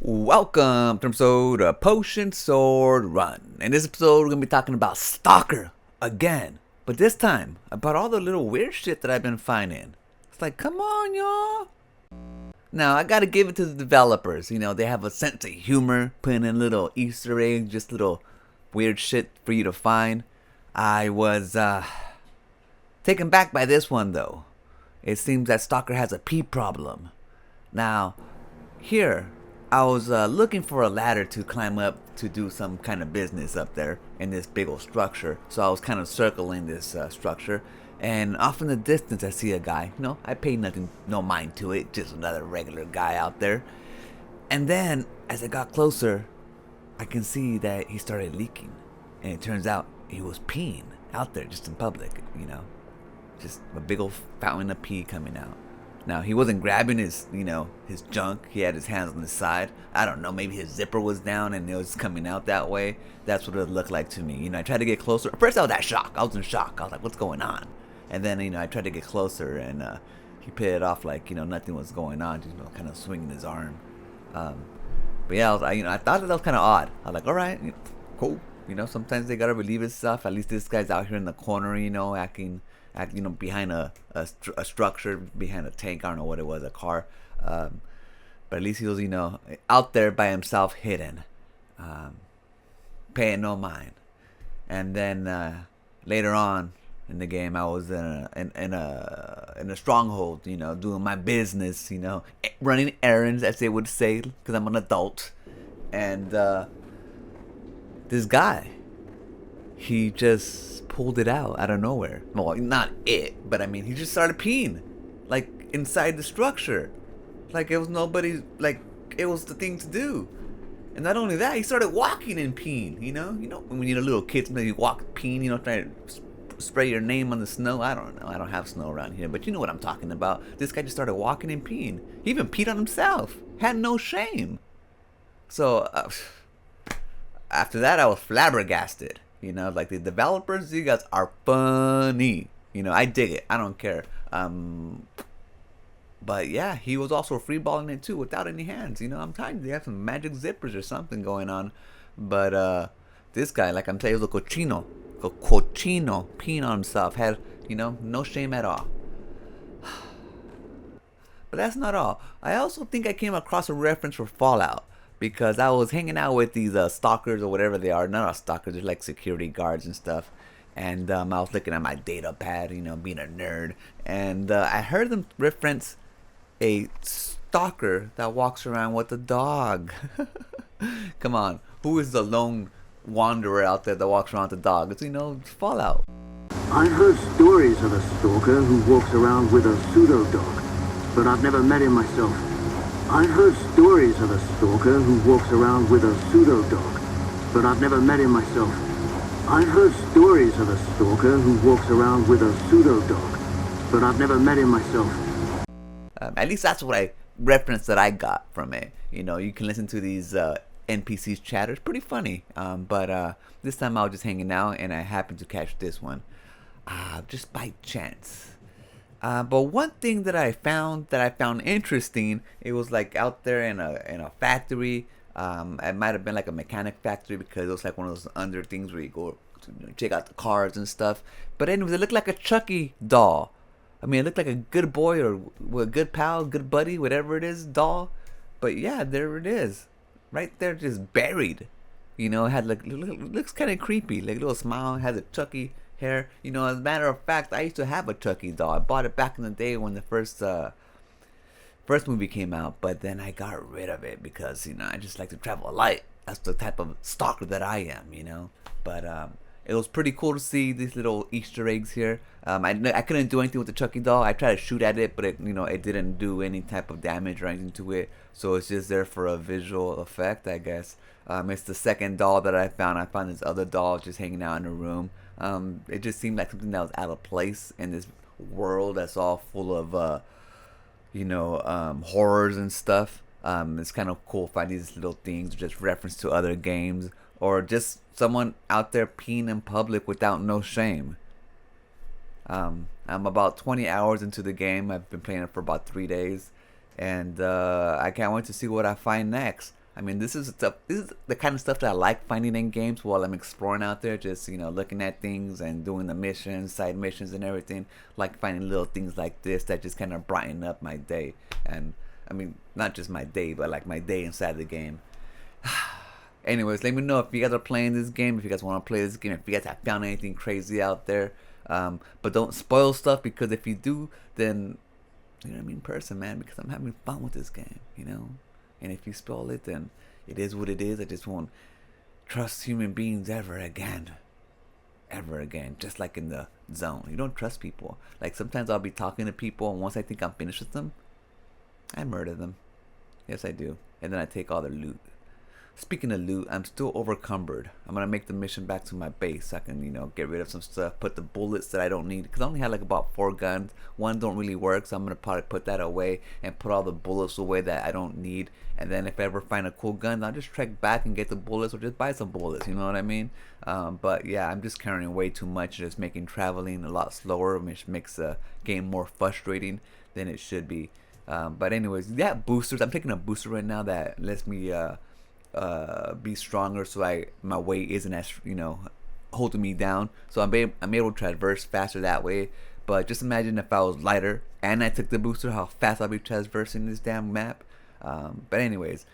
Welcome to episode of Potion Sword Run. In this episode, we're going to be talking about Stalker again. But this time, about all the little weird shit that I've been finding. It's like, come on, y'all. Now, I got to give it to the developers. You know, they have a sense of humor, putting in little Easter eggs, just little weird shit for you to find. I was taken back by this one, though. It seems that Stalker has a pee problem. Now, here, I was looking for a ladder to climb up to do some kind of business up there in this big old structure. So I was kind of circling this structure. And off in the distance, I see a guy. No, I paid no mind to it. Just another regular guy out there. And then, as I got closer, I can see that he started leaking. And it turns out he was peeing out there just in public, you know. Just a big old fountain of pee coming out. Now, he wasn't grabbing his junk. He had his hands on the side. I don't know, maybe his zipper was down and it was coming out that way. That's what it looked like to me. You know, I tried to get closer. At first, I was in shock. I was like, what's going on? And then, you know, I tried to get closer and he put it off like, you know, nothing was going on. Just, you know, kind of swinging his arm. But yeah, I thought that was kind of odd. I was like, all right, cool. You know, sometimes they got to relieve his stuff. At least this guy's out here in the corner, you know, acting you know, behind a structure, behind a tank. I don't know what it was, a car. But at least he was, you know, out there by himself, hidden, paying no mind. And then later on in the game, I was in a stronghold, you know, doing my business, you know, running errands, as they would say, because I'm an adult. And this guy, he just pulled it out of nowhere. Well, not it, but I mean, he just started peeing, like inside the structure, like it was nobody, like it was the thing to do. And not only that, he started walking and peeing. You know, when you're a little kid, sometimes you walk peeing. You know, trying to spray your name on the snow. I don't know. I don't have snow around here, but you know what I'm talking about. This guy just started walking and peeing. He even peed on himself. Had no shame. So after that, I was flabbergasted. You know, like the developers, you guys are funny. You know, I dig it. I don't care. But yeah, he was also freeballing it too without any hands. You know, I'm telling you, they have some magic zippers or something going on. But this guy, like I'm saying, was a cochino, peeing on himself. Had, you know, no shame at all. But that's not all. I also think I came across a reference for Fallout. Because I was hanging out with these stalkers or whatever they are. Not stalkers, they're like security guards and stuff. And I was looking at my data pad, you know, being a nerd. And I heard them reference a stalker that walks around with a dog. Come on, who is the lone wanderer out there that walks around with a dog? It's, you know, Fallout. I've heard stories of a stalker who walks around with a pseudo dog, but I've never met him myself. I've heard stories of a stalker who walks around with a pseudo dog, but I've never met him myself. I've heard stories of a stalker who walks around with a pseudo dog, but I've never met him myself. At least that's what I reference that I got from it. You know, you can listen to these NPCs chatter. It's pretty funny. But this time I was just hanging out and I happened to catch this one, just by chance. But one thing that I found interesting, it was like out there in a factory. It might have been like a mechanic factory because it was like one of those under things where you go to, you know, check out the cars and stuff. But anyways, it looked like a Chucky doll. I mean, it looked like a good boy or a good pal, good buddy, whatever it is, doll. But yeah, there it is, right there, just buried. You know, it had like looks kind of creepy, like a little smile, has a Chucky hair. You know, as a matter of fact, I used to have a Chucky doll. I bought it back in the day when the first movie came out, but then I got rid of it because, you know, I just like to travel light. That's the type of stalker that I am, you know. But it was pretty cool to see these little Easter eggs here. I couldn't do anything with the Chucky doll. I tried to shoot at it, but it, you know, it didn't do any type of damage or anything to it. So it's just there for a visual effect, I guess. It's the second doll that I found. I found this other doll just hanging out in a room. It just seemed like something that was out of place in this world that's all full of, you know, horrors and stuff. It's kind of cool finding these little things, just reference to other games, or just someone out there peeing in public without no shame. I'm about 20 hours into the game. I've been playing it for about 3 days, and I can't wait to see what I find next. I mean, this is stuff. This is the kind of stuff that I like finding in games while I'm exploring out there. Just looking at things and doing the missions, side missions, and everything. Like finding little things like this that just kind of brighten up my day. And I mean, not just my day, but like my day inside the game. Anyways, let me know if you guys are playing this game. If you guys want to play this game, if you guys have found anything crazy out there. But don't spoil stuff, because if you do, then you know what I mean, person, man. Because I'm having fun with this game, And if you spoil it, then it is what it is. I just won't trust human beings ever again. Ever again. Just like in the zone. You don't trust people. Like sometimes I'll be talking to people, and once I think I'm finished with them, I murder them. Yes, I do. And then I take all their loot. Speaking of loot, I'm still overcumbered. I'm gonna make the mission back to my base so I can, get rid of some stuff. Put the bullets that I don't need, because I only had like about 4 guns. One don't really work, so I'm gonna probably put that away and put all the bullets away that I don't need. And then if I ever find a cool gun, I'll just trek back and get the bullets, or just buy some bullets. You know what I mean? But yeah, I'm just carrying way too much, just making traveling a lot slower, which makes the game more frustrating than it should be. But anyways, yeah, boosters. I'm taking a booster right now that lets me be stronger, so my weight isn't as holding me down, so I'm able to traverse faster that way. But just imagine if I was lighter and I took the booster, how fast I'll be traversing this damn map. But anyways,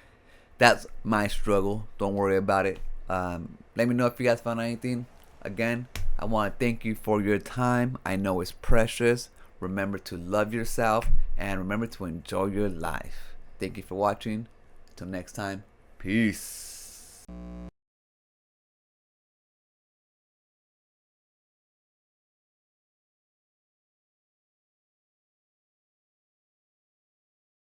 that's my struggle. Don't worry about it. Let me know if you guys found anything. Again, I want to thank you for your time. I know it's precious. Remember to love yourself, and remember to enjoy your life. Thank you for watching. Until next time. Peace.